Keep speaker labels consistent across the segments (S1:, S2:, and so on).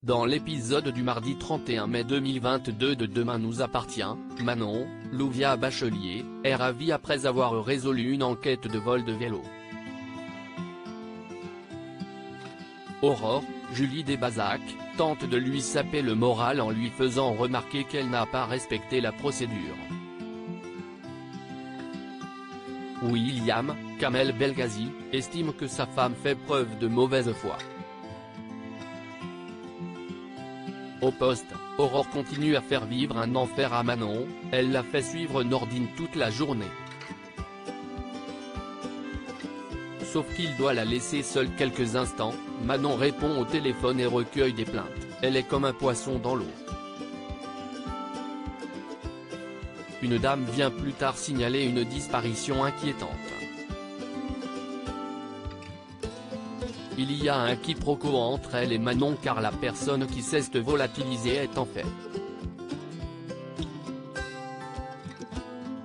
S1: Dans l'épisode du mardi 31 mai 2022 de Demain nous appartient, Manon, Louvia Bachelier, est ravie après avoir résolu une enquête de vol de vélo. Aurore, Julie Desbazac, tente de lui saper le moral en lui faisant remarquer qu'elle n'a pas respecté la procédure. William, Kamel Belghazi, estime que sa femme fait preuve de mauvaise foi. Au poste, Aurore continue à faire vivre un enfer à Manon, elle la fait suivre Nordine toute la journée. Sauf qu'il doit la laisser seule quelques instants, Manon répond au téléphone et recueille des plaintes, elle est comme un poisson dans l'eau. Une dame vient plus tard signaler une disparition inquiétante. Il y a un quiproquo entre elle et Manon car la personne qui s'est volatilisée est en fait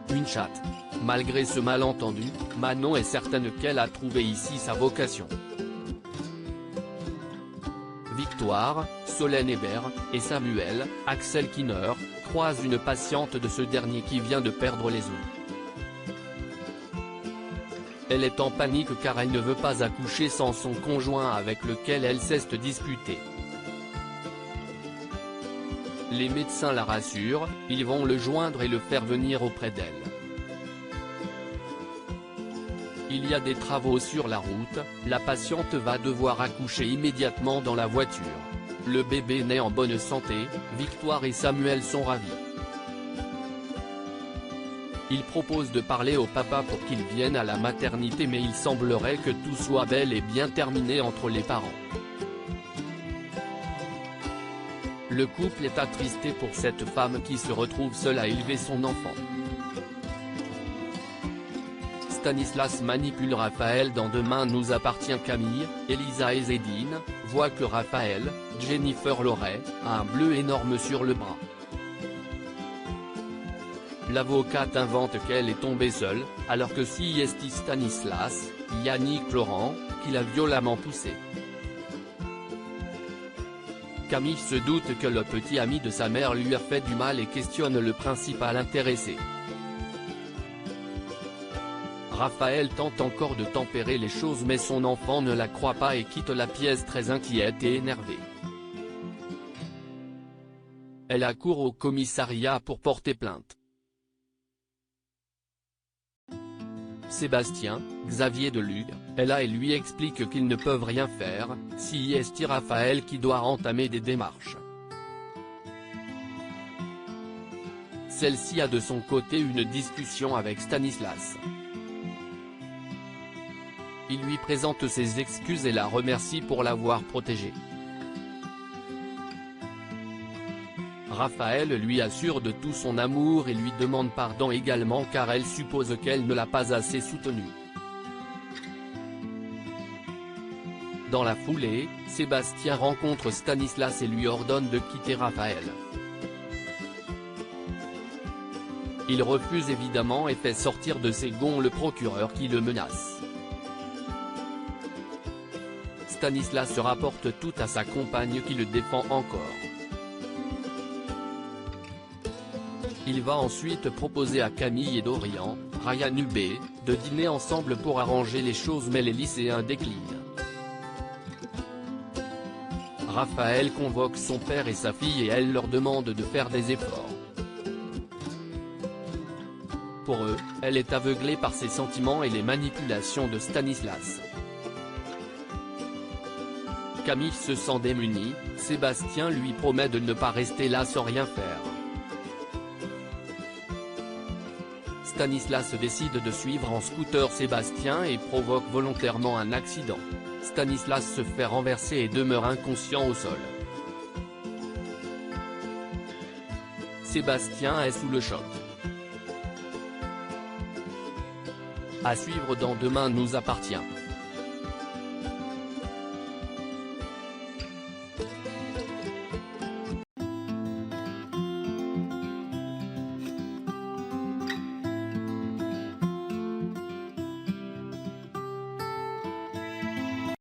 S1: une chatte. Malgré ce malentendu, Manon est certaine qu'elle a trouvé ici sa vocation. Victoire, Solène Hébert, et Samuel, Axel Kinner, croisent une patiente de ce dernier qui vient de perdre les os. Elle est en panique car elle ne veut pas accoucher sans son conjoint avec lequel elle s'est disputée. Les médecins la rassurent, ils vont le joindre et le faire venir auprès d'elle. Il y a des travaux sur la route, la patiente va devoir accoucher immédiatement dans la voiture. Le bébé naît en bonne santé, Victoire et Samuel sont ravis. Ils proposent de parler au papa pour qu'il vienne à la maternité mais il semblerait que tout soit bel et bien terminé entre les parents. Le couple est attristé pour cette femme qui se retrouve seule à élever son enfant. Stanislas manipule Raphaël dans Demain nous appartient. Camille, Elisa et Zédine, voient que Raphaël, Jennifer Loret, a un bleu énorme sur le bras. L'avocate invente qu'elle est tombée seule, alors que si est Stanislas, Yannick Laurent, qui l'a violemment poussée. Camille se doute que le petit ami de sa mère lui a fait du mal et questionne le principal intéressé. Raphaël tente encore de tempérer les choses mais son enfant ne la croit pas et quitte la pièce très inquiète et énervée. Elle accourt au commissariat pour porter plainte. Sébastien, Xavier Delugue, Ella et lui expliquent qu'ils ne peuvent rien faire, si est Raphaël qui doit entamer des démarches. Celle-ci a de son côté une discussion avec Stanislas. Il lui présente ses excuses et la remercie pour l'avoir protégée. Raphaël lui assure de tout son amour et lui demande pardon également car elle suppose qu'elle ne l'a pas assez soutenue. Dans la foulée, Sébastien rencontre Stanislas et lui ordonne de quitter Raphaël. Il refuse évidemment et fait sortir de ses gonds le procureur qui le menace. Stanislas rapporte tout à sa compagne qui le défend encore. Il va ensuite proposer à Camille et Dorian, Ryan Hubé, de dîner ensemble pour arranger les choses mais les lycéens déclinent. Raphaël convoque son père et sa fille et elle leur demande de faire des efforts. Pour eux, elle est aveuglée par ses sentiments et les manipulations de Stanislas. Camille se sent démunie, Sébastien lui promet de ne pas rester là sans rien faire. Stanislas décide de suivre en scooter Sébastien et provoque volontairement un accident. Stanislas se fait renverser et demeure inconscient au sol. Sébastien est sous le choc. À suivre dans Demain nous appartient.